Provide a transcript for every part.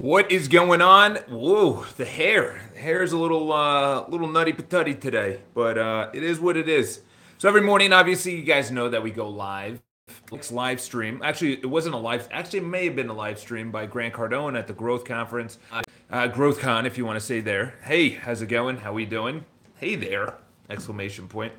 What is going on? Whoa, the hair. The hair is a little nutty patutty today, but it is what it is. So every morning, obviously, you guys know that we go live. It's live stream. Actually, it wasn't a live. Actually, it may have been a live stream by Grant Cardone at the Growth Conference, GrowthCon, if you want to say there. Hey, how's it going? How we doing? Hey there! Exclamation point.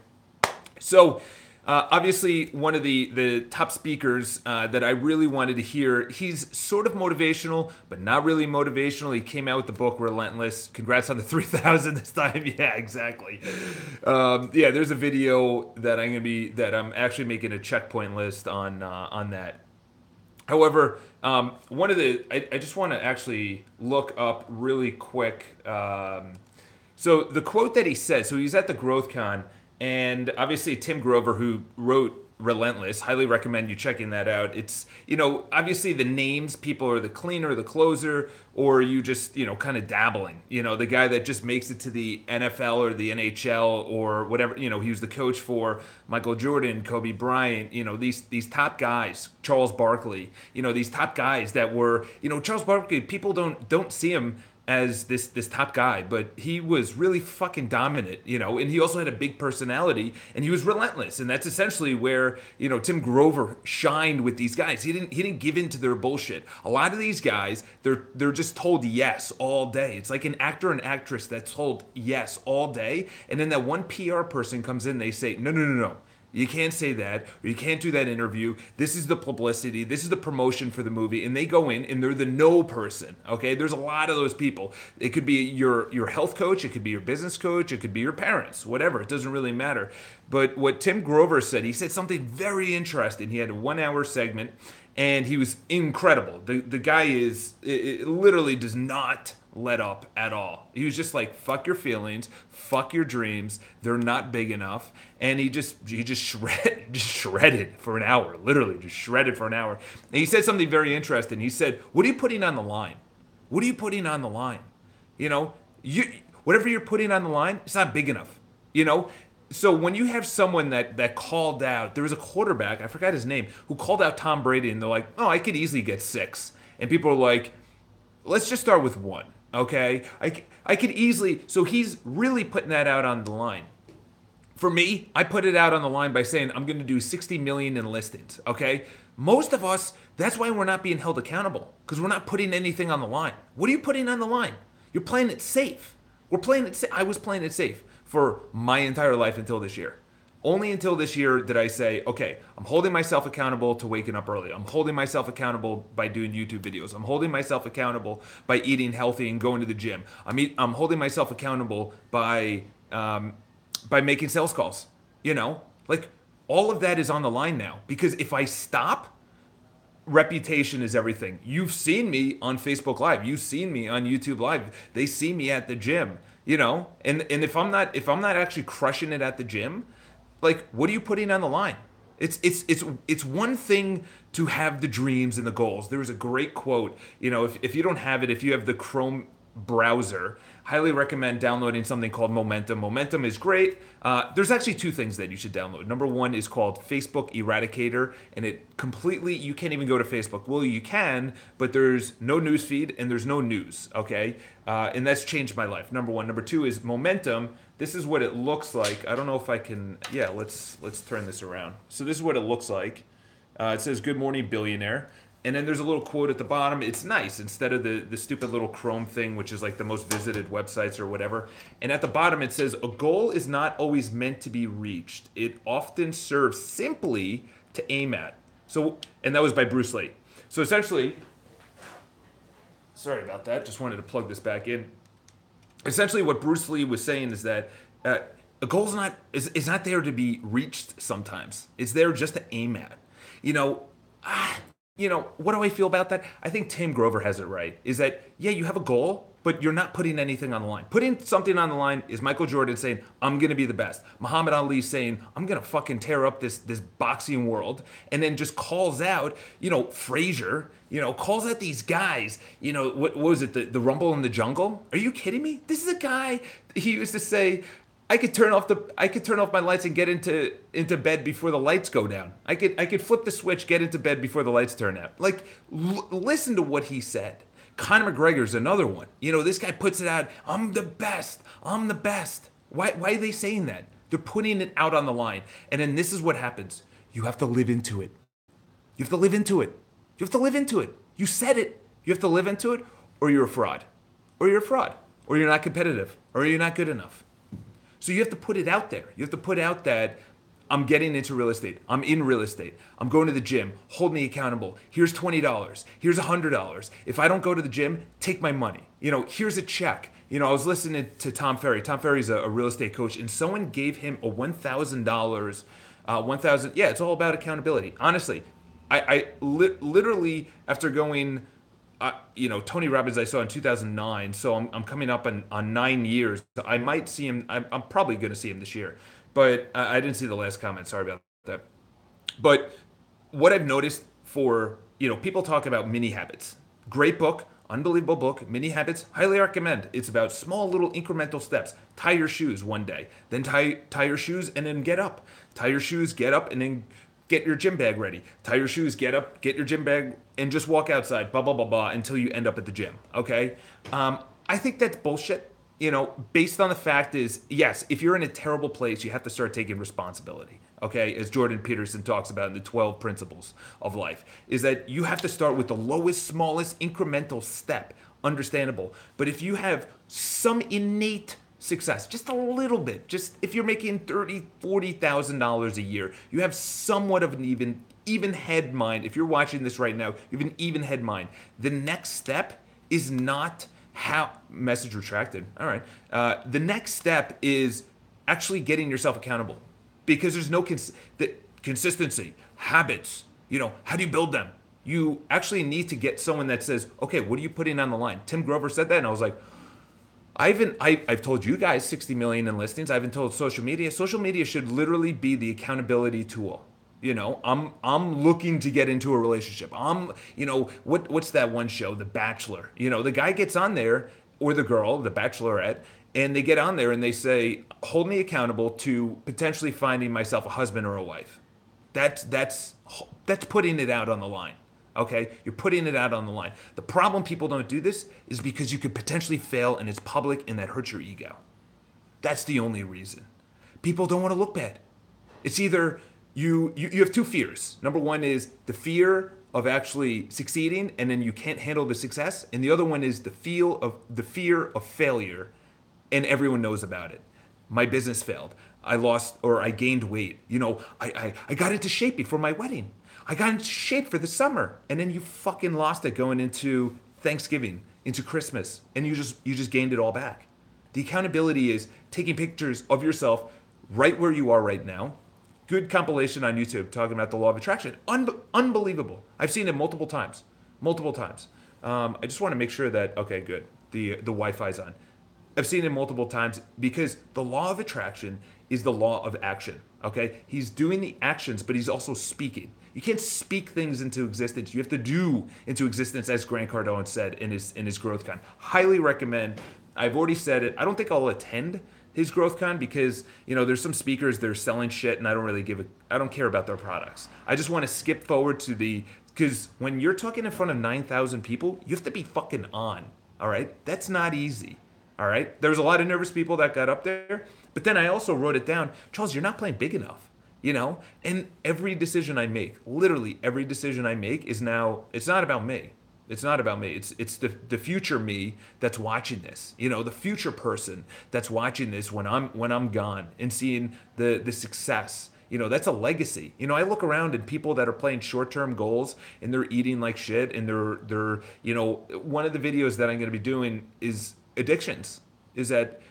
So, obviously, one of the top speakers that I really wanted to hear, he's sort of motivational, but not really motivational. He came out with the book Relentless. Congrats on the 3,000 this time. Yeah, exactly. Yeah, there's a video that I'm actually making a checkpoint list on that. However, I just want to actually look up really quick. So the quote that he said, so he's at the GrowthCon, and obviously Tim Grover, who wrote Relentless, highly recommend you checking that out. It's, obviously the names, people are the cleaner, the closer, or you just, kind of dabbling. The guy that just makes it to the NFL or the NHL or whatever, he was the coach for Michael Jordan, Kobe Bryant, these top guys, Charles Barkley, these top guys that were, Charles Barkley, people don't see him as this top guy, but he was really fucking dominant, and he also had a big personality, and he was relentless, and that's essentially where Tim Grover shined with these guys. He didn't give in to their bullshit. A lot of these guys, they're just told yes all day. It's like an actor and actress that's told yes all day, and then that one PR person comes in, they say no, no, no, no. You can't say that, or you can't do that interview. This is the publicity. This is the promotion for the movie. And they go in and they're the no person. Okay, there's a lot of those people. It could be your health coach. It could be your business coach. It could be your parents. Whatever. It doesn't really matter. But what Tim Grover said, he said something very interesting. He had a 1-hour segment, and he was incredible. The guy it literally does not let up at all. He was just like, fuck your feelings, fuck your dreams, they're not big enough. And he just shredded for an hour, literally just shredded for an hour. And he said something very interesting. He said, what are you putting on the line? What are you putting on the line? Whatever you're putting on the line, it's not big enough. So when you have someone that called out, there was a quarterback, I forgot his name, who called out Tom Brady, and they're like, oh, I could easily get 6. And people are like, let's just start with 1. Okay, I could easily. So he's really putting that out on the line. For me, I put it out on the line by saying I'm going to do 60 million in listings. Okay, most of us, that's why we're not being held accountable, because we're not putting anything on the line. What are you putting on the line? You're playing it safe. We're playing it. I was playing it safe for my entire life until this year. Only until this year did I say, okay, I'm holding myself accountable to waking up early. I'm holding myself accountable by doing YouTube videos. I'm holding myself accountable by eating healthy and going to the gym. I'm holding myself accountable by making sales calls. Like all of that is on the line now, because if I stop, reputation is everything. You've seen me on Facebook Live. You've seen me on YouTube Live. They see me at the gym. And if I'm not actually crushing it at the gym, like, what are you putting on the line? It's one thing to have the dreams and the goals. There was a great quote. If you don't have it, if you have the Chrome browser, highly recommend downloading something called Momentum. Momentum is great. There's actually 2 things that you should download. Number 1 is called Facebook Eradicator, and you can't even go to Facebook. Well, you can, but there's no news feed and there's no news. Okay, and that's changed my life. Number 1. Number 2 is Momentum. This is what it looks like. I don't know if I can. Yeah, let's turn this around. So this is what it looks like. It says "Good morning, billionaire," and then there's a little quote at the bottom. It's nice, instead of the stupid little Chrome thing, which is like the most visited websites or whatever. And at the bottom it says, "A goal is not always meant to be reached. It often serves simply to aim at." So, and that was by Bruce Lee. So essentially, sorry about that. Just wanted to plug this back in. Essentially, what Bruce Lee was saying is that a goal is not there to be reached sometimes. It's there just to aim at. What do I feel about that? I think Tim Grover has it right. Is that, yeah, you have a goal, but you're not putting anything on the line. Putting something on the line is Michael Jordan saying, I'm going to be the best. Muhammad Ali saying, I'm going to fucking tear up this boxing world. And then just calls out, Frazier, calls out these guys. What was it, the Rumble in the Jungle? Are you kidding me? This is a guy, he used to say, I could turn off my lights and get into bed before the lights go down. I could flip the switch, get into bed before the lights turn out. Like, listen to what he said. Conor McGregor's another one. This guy puts it out. I'm the best. I'm the best. Why are they saying that? They're putting it out on the line. And then this is what happens. You have to live into it. You have to live into it. You have to live into it. You said it. You have to live into it, or you're a fraud. Or you're a fraud. Or you're not competitive. Or you're not good enough. So you have to put it out there. You have to put out that I'm getting into real estate. I'm in real estate. I'm going to the gym. Hold me accountable. Here's $20. Here's $100. If I don't go to the gym, take my money. Here's a check. I was listening to Tom Ferry. Tom Ferry's a real estate coach, and someone gave him a $1,000. Yeah, it's all about accountability. Honestly, I literally, after going, Tony Robbins I saw in 2009, so I'm coming up on 9 years. I might see him. I'm probably going to see him this year. But I didn't see the last comment. Sorry about that. But what I've noticed for, people talk about mini habits. Great book, unbelievable book, Mini Habits. Highly recommend. It's about small little incremental steps. Tie your shoes one day, then tie your shoes and then get up. Tie your shoes, get up, and then get your gym bag ready. Tie your shoes, get up, get your gym bag, and just walk outside, blah, blah, blah, blah, until you end up at the gym, okay? I think that's bullshit. Based on the fact is, yes, if you're in a terrible place, you have to start taking responsibility, okay? As Jordan Peterson talks about in the 12 principles of life, is that you have to start with the lowest, smallest, incremental step, understandable. But if you have some innate success, just a little bit, just if you're making $30,000, $40,000 a year, you have somewhat of an even head mind. If you're watching this right now, you have an even head mind. The next step is not message retracted. All right. The next step is actually getting yourself accountable, because there's no consistency, habits. How do you build them? You actually need to get someone that says, okay, what are you putting on the line? Tim Grover said that, and I was like, I've told you guys 60 million in listings. I've been told social media. Social media should literally be the accountability tool. I'm looking to get into a relationship. What's that one show, The Bachelor? The guy gets on there, or the girl, the bachelorette, and they get on there and they say, hold me accountable to potentially finding myself a husband or a wife. That's putting it out on the line. Okay? You're putting it out on the line. The problem people don't do this is because you could potentially fail and it's public and that hurts your ego. That's the only reason. People don't want to look bad. It's either you have two fears. Number one is the fear of actually succeeding, and then you can't handle the success. And the other one is the fear of failure, and everyone knows about it. My business failed. I lost, or I gained weight. I got into shape before my wedding. I got into shape for the summer, and then you fucking lost it going into Thanksgiving, into Christmas, and you just gained it all back. The accountability is taking pictures of yourself right where you are right now. Good compilation on YouTube talking about the law of attraction. Unbelievable. I've seen it multiple times. I just want to make sure that, okay, good. The Wi-Fi's on. I've seen it multiple times because the law of attraction is the law of action, okay? He's doing the actions, but he's also speaking. You can't speak things into existence. You have to do into existence, as Grant Cardone said in his Growth Con. Highly recommend. I've already said it. I don't think I'll attend his Growth Con because, there's some speakers, they're selling shit, and I don't care about their products. I just want to skip forward to because when you're talking in front of 9,000 people, you have to be fucking on, all right? That's not easy, all right? There's a lot of nervous people that got up there, but then I also wrote it down. Charles, you're not playing big enough, And every decision I make, literally every decision I make is now, it's not about me. It's not about me. It's the future me that's watching this. The future person that's watching this when I'm gone and seeing the success. That's a legacy. I look around and people that are playing short-term goals and they're eating like shit and they're one of the videos that I'm going to be doing is addictions. Is that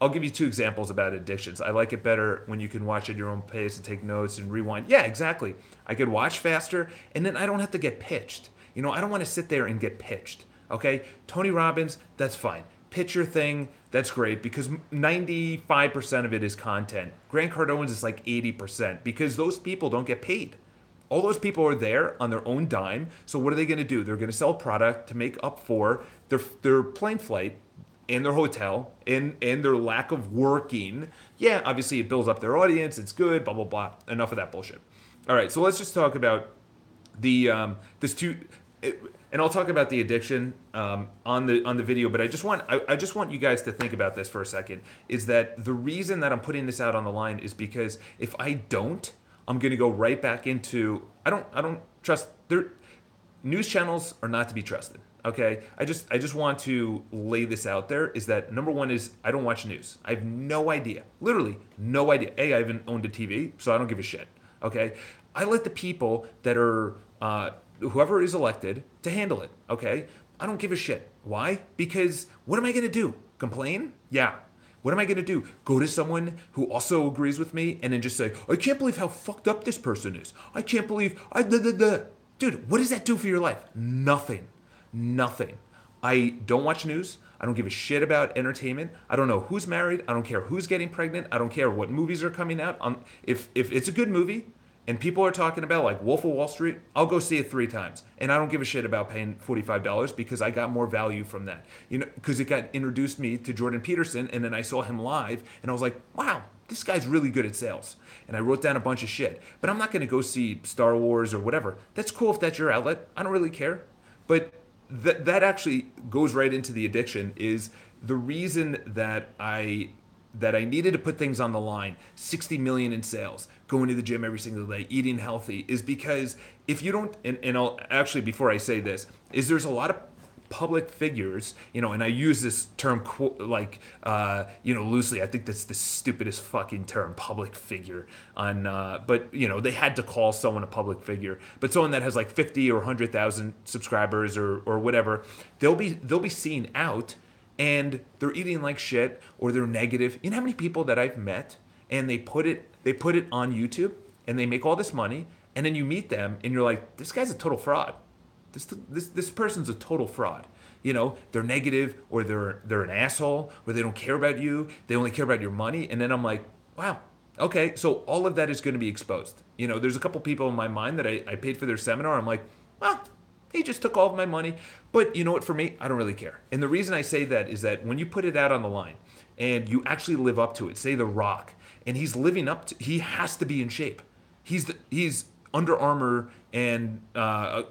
I'll give you two examples about addictions. I like it better when you can watch at your own pace and take notes and rewind. Yeah, exactly. I could watch faster and then I don't have to get pitched. I don't want to sit there and get pitched, okay? Tony Robbins, that's fine. Pitch your thing, that's great, because 95% of it is content. Grant Cardone's is like 80%, because those people don't get paid. All those people are there on their own dime, so what are they going to do? They're going to sell product to make up for their plane flight and their hotel and their lack of working. Yeah, obviously it builds up their audience, it's good, blah, blah, blah. Enough of that bullshit. All right, so let's just talk about and I'll talk about the addiction on the video, but I just want you guys to think about this for a second. Is that the reason that I'm putting this out on the line is because if I don't, I'm going to go right back into I don't trust their news channels are not to be trusted. Okay, I just want to lay this out there. Is that number one is I don't watch news. I have no idea, literally no idea. A, I haven't owned a TV, so I don't give a shit. Okay, I let the people that are whoever is elected to handle it. Okay, I don't give a shit. Why? Because what am I gonna do? Complain? Yeah. What am I gonna do? Go to someone who also agrees with me and then just say, I can't believe how fucked up this person is. I can't believe I da, da, da. Dude, what does that do for your life? Nothing. Nothing. I don't watch news. I don't give a shit about entertainment. I don't know who's married. I don't care who's getting pregnant. I don't care what movies are coming out. If it's a good movie and people are talking about like Wolf of Wall Street, I'll go see it 3 times. And I don't give a shit about paying $45 because I got more value from that. You know, because it got introduced me to Jordan Peterson and then I saw him live and I was like, wow, this guy's really good at sales. And I wrote down a bunch of shit. But I'm not going to go see Star Wars or whatever. That's cool if that's your outlet. I don't really care. But that actually goes right into the addiction is the reason that I needed to put things on the line, 60 million in sales, going to the gym every single day, eating healthy, is because if you don't, and I'll actually, before I say this, is there's a lot of public figures, you know, and I use this term you know, loosely. I think that's the stupidest fucking term, public figure. But you know, they had to call someone a public figure. But someone that has like 50 or 100,000 subscribers or whatever, they'll be seen out, and they're eating like shit or they're negative. You know how many people that I've met and they put it on YouTube and they make all this money, and then you meet them and you're like, this guy's a total fraud. This person's a total fraud. You know, they're negative or they're an asshole or they don't care about you. They only care about your money. And then I'm like, wow, okay. So all of that is going to be exposed. You know, there's a couple people in my mind that I paid for their seminar. I'm like, well, he just took all of my money. But you know what, for me, I don't really care. And the reason I say that is that when you put it out on the line and you actually live up to it, say The Rock, and he's living up to, he has to be in shape. He's Under Armour, and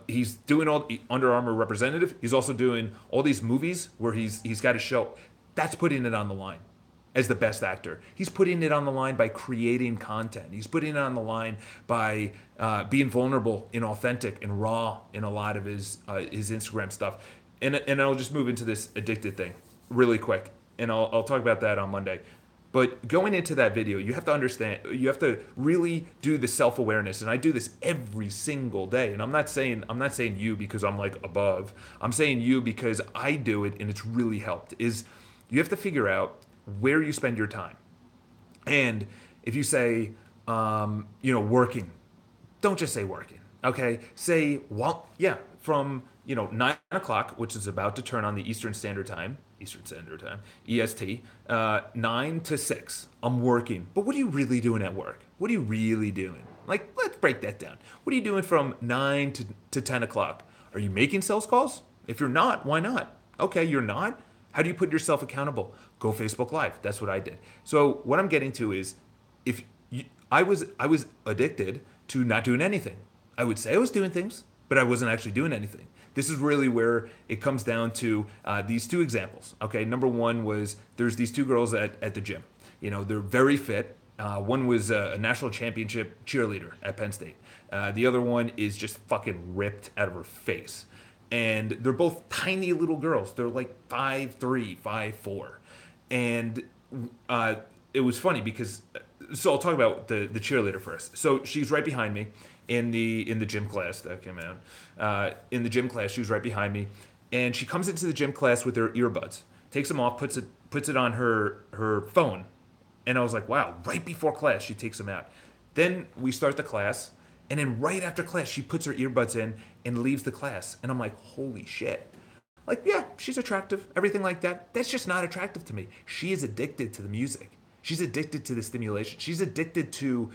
he's doing all the Under Armour representative. He's also doing all these movies where he's got a show. That's putting it on the line as the best actor. He's putting it on the line by creating content. He's putting it on the line by being vulnerable and authentic and raw in a lot of his Instagram stuff. And I'll just move into this addicted thing really quick, and I'll talk about that on Monday. But going into that video, you have to understand, you have to really do the self-awareness. And I do this every single day. And I'm not saying you because I'm like above. I'm saying you because I do it and it's really helped. Is you have to figure out where you spend your time. And if you say, you know, working, don't just say working. Okay. Say, well, yeah, from, you know, 9 o'clock, which is about to turn on the Eastern Standard Time, EST, 9 to 6. I'm working. But what are you really doing at work? What are you really doing? Like, let's break that down. What are you doing from 9 to 10 o'clock? Are you making sales calls? If you're not, why not? Okay, you're not. How do you put yourself accountable? Go Facebook Live. That's what I did. So what I'm getting to is, if you, I was addicted to not doing anything. I would say I was doing things, but I wasn't actually doing anything. This is really where it comes down to these two examples. Okay, number one was there's these two girls at the gym. You know, they're very fit. One was a national championship cheerleader at Penn State. The other one is just fucking ripped out of her face. And they're both tiny little girls. They're like 5'3", 5'4". And it was funny because, so I'll talk about the cheerleader first. So she's right behind me in the gym class that came out. In the gym class, she was right behind me. And she comes into the gym class with her earbuds, takes them off, puts it on her phone. And I was like, wow, right before class, she takes them out. Then we start the class. And then right after class, she puts her earbuds in and leaves the class. And I'm like, holy shit. Like, yeah, she's attractive, everything like that. That's just not attractive to me. She is addicted to the music. She's addicted to the stimulation. She's addicted to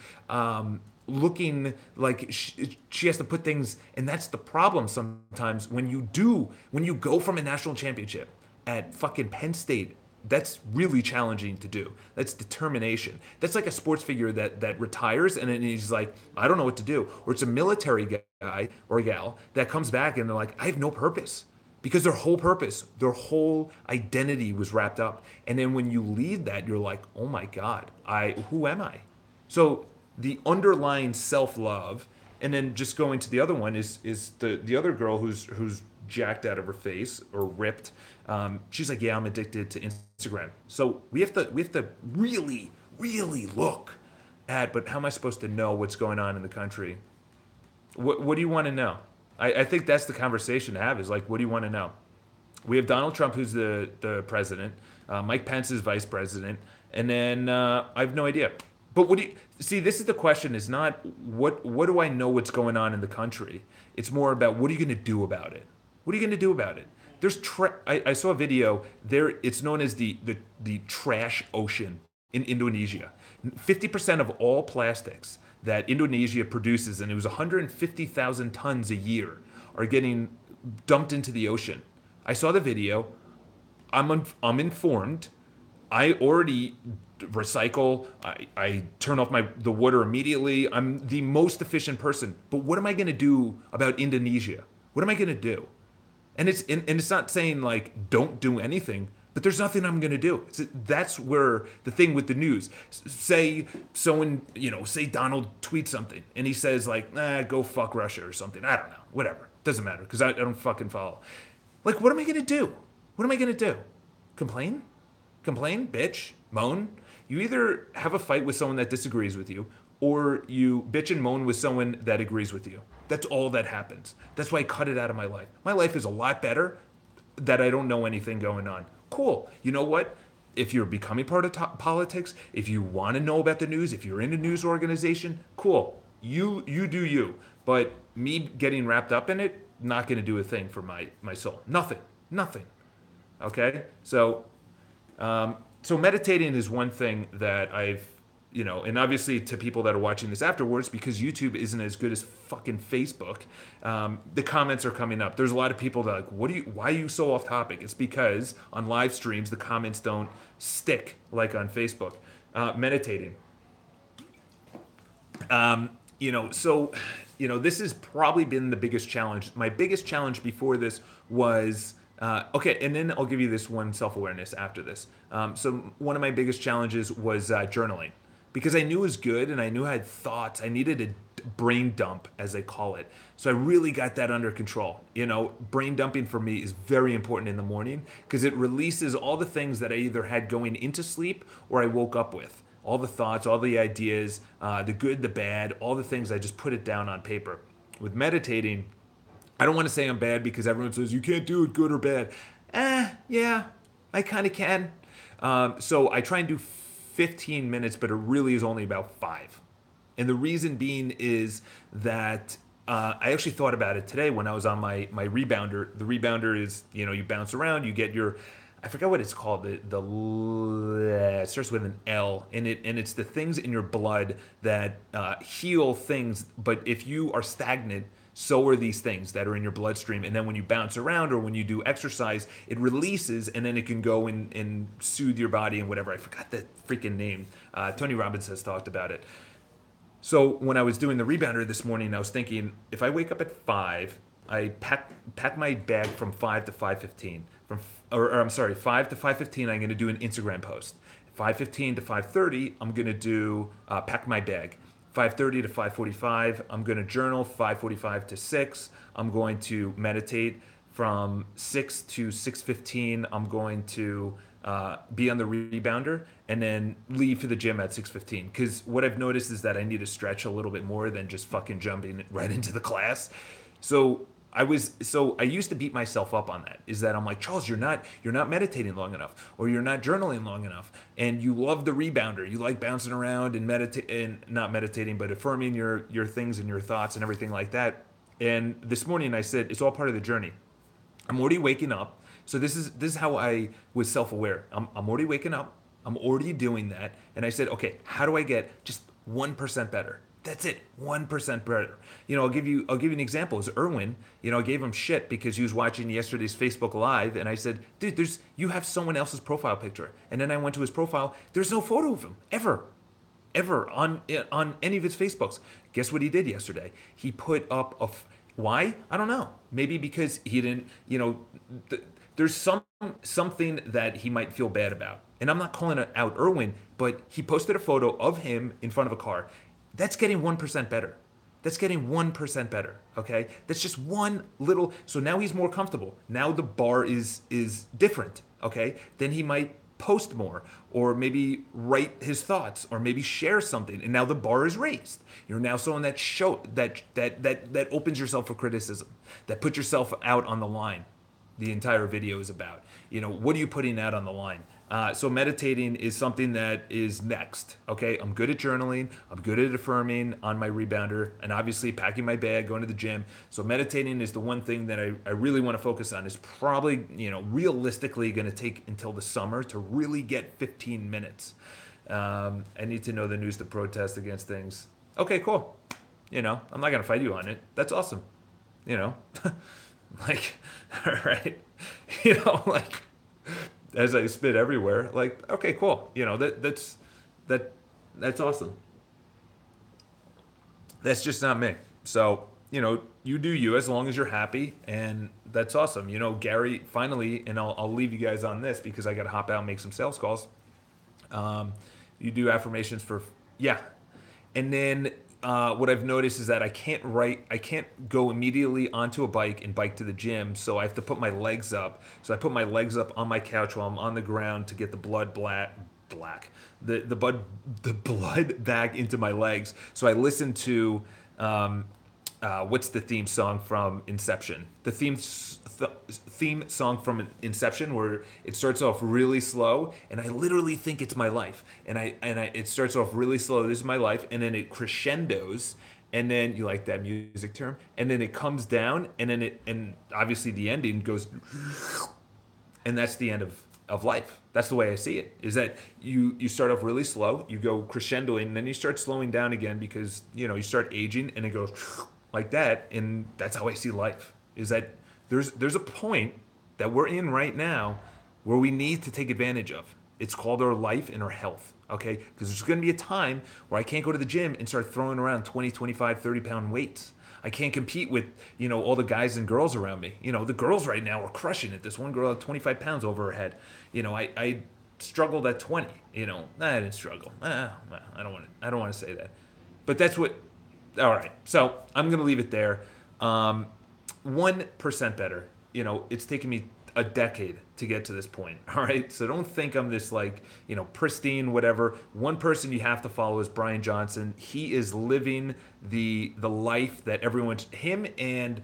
looking like she has to put things, and that's the problem sometimes when you go from a national championship at fucking Penn State that's really challenging to do. That's determination. That's like a sports figure that retires and then he's like, I don't know what to do. Or it's a military guy or gal that comes back and they're like, I have no purpose. Because their whole purpose, their whole identity was wrapped up. And then when you leave that, you're like, oh my God, who am I? So the underlying self-love, and then just going to the other one is the other girl who's jacked out of her face or ripped. She's like, yeah, I'm addicted to Instagram. So we have to really, really look at, but how am I supposed to know what's going on in the country? What do you want to know? I think that's the conversation to have is like, what do you want to know? We have Donald Trump, who's the president. Mike Pence is vice president. And then I have no idea. But what do you see? This is the question: is not what do I know what's going on in the country? It's more about what are you going to do about it? What are you going to do about it? I saw a video there. It's known as the trash ocean in Indonesia. 50% of all plastics that Indonesia produces, and it was 150,000 tons a year, are getting dumped into the ocean. I saw the video. I'm informed. I already recycle. I turn off the water immediately. I'm the most efficient person. But what am I going to do about Indonesia? What am I going to do? And it's not saying like don't do anything, but there's nothing I'm going to do. That's where the thing with the news. Say someone, say Donald tweets something and he says like, go fuck Russia or something. I don't know. Whatever. Doesn't matter because I don't fucking follow. Like, what am I going to do? What am I going to do? Complain? Complain, bitch, moan. You either have a fight with someone that disagrees with you, or you bitch and moan with someone that agrees with you. That's all that happens. That's why I cut it out of my life. My life is a lot better that I don't know anything going on. Cool. You know what? If you're becoming part of politics, if you want to know about the news, if you're in a news organization, cool. You do you. But me getting wrapped up in it, not going to do a thing for my soul. Nothing. Okay? So meditating is one thing that I've, and obviously to people that are watching this afterwards, because YouTube isn't as good as fucking Facebook, the comments are coming up. There's a lot of people that are like, why are you so off topic? It's because on live streams, the comments don't stick like on Facebook. Meditating. This has probably been the biggest challenge. My biggest challenge before this was, okay, and then I'll give you this one self-awareness after this. So one of my biggest challenges was journaling because I knew it was good and I knew I had thoughts. I needed a brain dump, as they call it. So I really got that under control. Brain dumping for me is very important in the morning because it releases all the things that I either had going into sleep or I woke up with. All the thoughts, all the ideas, the good, the bad, all the things, I just put it down on paper. With meditating, I don't want to say I'm bad because everyone says you can't do it good or bad. Yeah, I kind of can. So I try and do 15 minutes, but it really is only about 5. And the reason being is that I actually thought about it today when I was on my rebounder. The rebounder is, you bounce around, you get your, I forgot what it's called. It starts with an L, and it's the things in your blood that heal things. But if you are stagnant, so are these things that are in your bloodstream. And then when you bounce around or when you do exercise, it releases, and then it can go and soothe your body and whatever. I forgot the freaking name. Tony Robbins has talked about it. So when I was doing the rebounder this morning, I was thinking, if I wake up at 5, I pack my bag from 5 to 5:15. I'm sorry, 5 to 5:15, I'm going to do an Instagram post. 5:15 to 5:30, I'm going to do pack my bag. 5:30 to 5:45, I'm going to journal. 5:45 to 6, I'm going to meditate. From 6 to 6:15, I'm going to be on the rebounder and then leave for the gym at 6:15. Because what I've noticed is that I need to stretch a little bit more than just fucking jumping right into the class. So I used to beat myself up on that. Is that I'm like, Charles, you're not meditating long enough, or you're not journaling long enough, and you love the rebounder. You like bouncing around and not meditating, but affirming your things and your thoughts and everything like that. And this morning I said it's all part of the journey. I'm already waking up. So this is how I was self-aware. I'm already waking up. I'm already doing that. And I said, okay, how do I get just 1% better? That's it. 1% better. I'll give you an example. Is Irwin, I gave him shit because he was watching yesterday's Facebook Live, and I said, dude, you have someone else's profile picture. And then I went to his profile. There's no photo of him ever on any of his Facebooks. Guess what he did yesterday? He put up why? I don't know. Maybe because he didn't, there's something that he might feel bad about. And I'm not calling it out Irwin, but he posted a photo of him in front of a car. That's getting 1% better. That's getting 1% better. Okay? That's just one little, so now he's more comfortable. Now the bar is different. Okay? Then he might post more, or maybe write his thoughts, or maybe share something, and now the bar is raised. You're now someone that opens yourself for criticism, that puts yourself out on the line. The entire video is about, what are you putting out on the line? So meditating is something that is next. Okay, I'm good at journaling, I'm good at affirming on my rebounder, and obviously packing my bag, going to the gym. So meditating is the one thing that I really want to focus on. Is probably, realistically going to take until the summer to really get 15 minutes. I need to know the news to protest against things. Okay, cool. I'm not going to fight you on it. That's awesome. you know like, all right, like, as I spit everywhere, like, okay, cool, that's awesome. That's just not me. So, you do you, as long as you're happy, and that's awesome. Gary, finally, and I'll leave you guys on this because I got to hop out and make some sales calls. um, you do affirmations for, yeah. And then what I've noticed is that I can't go immediately onto a bike and bike to the gym. So I have to put my legs up. So I put my legs up on my couch while I'm on the ground to get the blood the blood back into my legs. So I listen to what's the theme song from Inception? The theme song from Inception, where it starts off really slow, and I literally think it's my life. And it starts off really slow. This is my life, and then it crescendos, and then you like that music term, and then it comes down, and then and obviously the ending goes, and that's the end of life. That's the way I see it. Is that you start off really slow, you go crescendoing, and then you start slowing down again because you start aging, and it goes like that, and that's how I see life. Is that there's a point that we're in right now where we need to take advantage of. It's called our life and our health, okay? Because there's going to be a time where I can't go to the gym and start throwing around 20, 25, 30-pound weights. I can't compete with, all the guys and girls around me. The girls right now are crushing it. This one girl had 25 pounds over her head. I struggled at 20. I didn't struggle. I don't want to say that. But that's what, all right. So I'm going to leave it there. 1% better. It's taken me a decade to get to this point. All right. So don't think I'm this pristine, whatever. One person you have to follow is Brian Johnson. He is living the life that him and,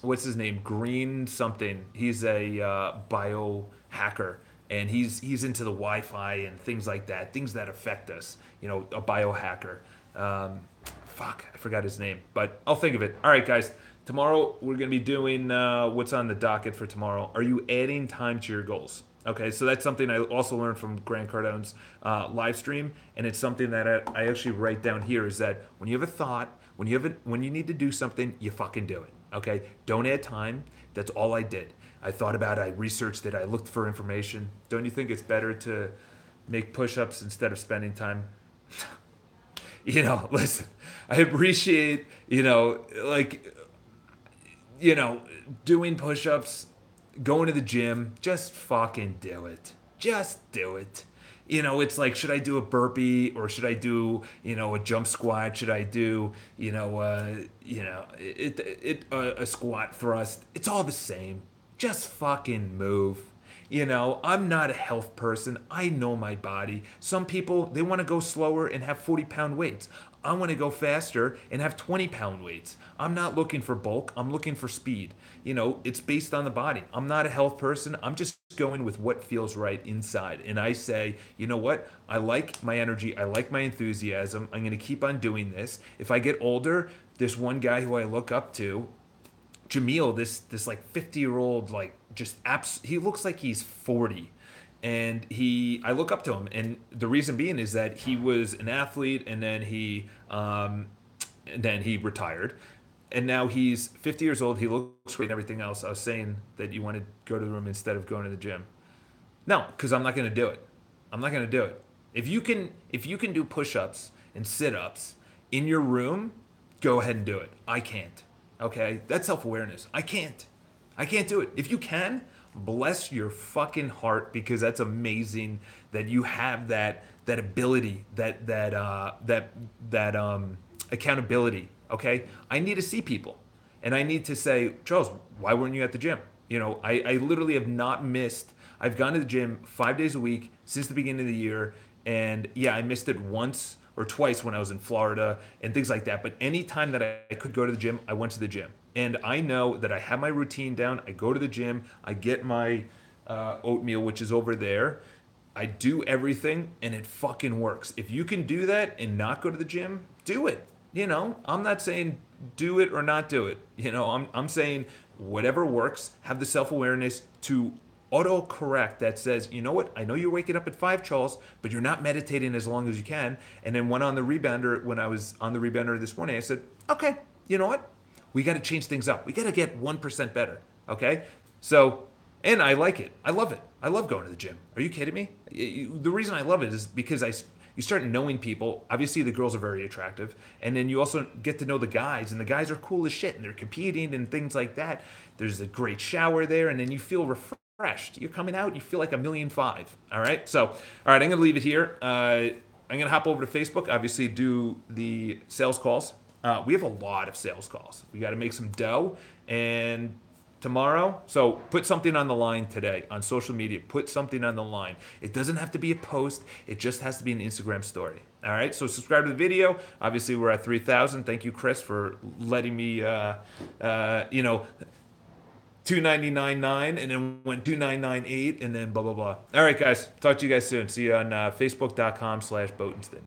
what's his name? Green something. He's a biohacker, and he's into the Wi-Fi and things like that, things that affect us, a biohacker. Fuck, I forgot his name, but I'll think of it. All right, guys. Tomorrow we're going to be doing what's on the docket for tomorrow. Are you adding time to your goals? Okay, so that's something I also learned from Grant Cardone's live stream, and it's something that I actually write down here. Is that when you have a thought, when you need to do something, you fucking do it. Okay, don't add time. That's all I did. I thought about it. I researched it. I looked for information. Don't you think it's better to make push-ups instead of spending time? Listen, I appreciate, doing push-ups, going to the gym. Just fucking do it. Just do it. It's like, should I do a burpee, or should I do, a jump squat? Should I do, a squat thrust? It's all the same. Just fucking move. I'm not a health person. I know my body. Some people, they want to go slower and have 40-pound weights. I want to go faster and have 20-pound weights. I'm not looking for bulk. I'm looking for speed. It's based on the body. I'm not a health person. I'm just going with what feels right inside. And I say, you know what? I like my energy. I like my enthusiasm. I'm going to keep on doing this. If I get older, this one guy who I look up to, Jamil, this like 50-year-old, like, just he looks like he's 40. And I look up to him, and the reason being is that he was an athlete, and then he retired, and now he's 50 years old. He looks great and everything else. I was saying that you want to go to the room instead of going to the gym. No, because I'm not going to do it. I'm not going to do it. If you can do push-ups and sit-ups in your room, go ahead and do it. I can't. Okay? That's self-awareness. I can't. I can't do it. If you can, bless your fucking heart, because that's amazing that you have that ability, that accountability. Okay? I need to see people. And I need to say, Charles, why weren't you at the gym? I literally have not missed. I've gone to the gym 5 days a week since the beginning of the year. And yeah, I missed it once or twice when I was in Florida and things like that. But any time that I could go to the gym, I went to the gym. And I know that I have my routine down. I go to the gym. I get my oatmeal, which is over there. I do everything, and it fucking works. If you can do that and not go to the gym, do it. I'm not saying do it or not do it. I'm saying whatever works, have the self-awareness to autocorrect that says, you know what, I know you're waking up at 5, Charles, but you're not meditating as long as you can. And then when I was on the rebounder this morning, I said, okay, you know what? We got to change things up. We got to get 1% better. Okay? So, and I like it. I love it. I love going to the gym. Are you kidding me? The reason I love it is because you start knowing people. Obviously, the girls are very attractive. And then you also get to know the guys. And the guys are cool as shit. And they're competing and things like that. There's a great shower there. And then you feel refreshed. You're coming out. You feel like 1,000,005. All right? So, all right, I'm going to leave it here. I'm going to hop over to Facebook. Obviously, do the sales calls. We have a lot of sales calls. We got to make some dough. And tomorrow, so put something on the line today on social media. Put something on the line. It doesn't have to be a post. It just has to be an Instagram story. All right, so subscribe to the video. Obviously, we're at 3,000. Thank you, Chris, for letting me, $299.9, and then went 2,998, and then blah, blah, blah. All right, guys, talk to you guys soon. See you on facebook.com/Botensten.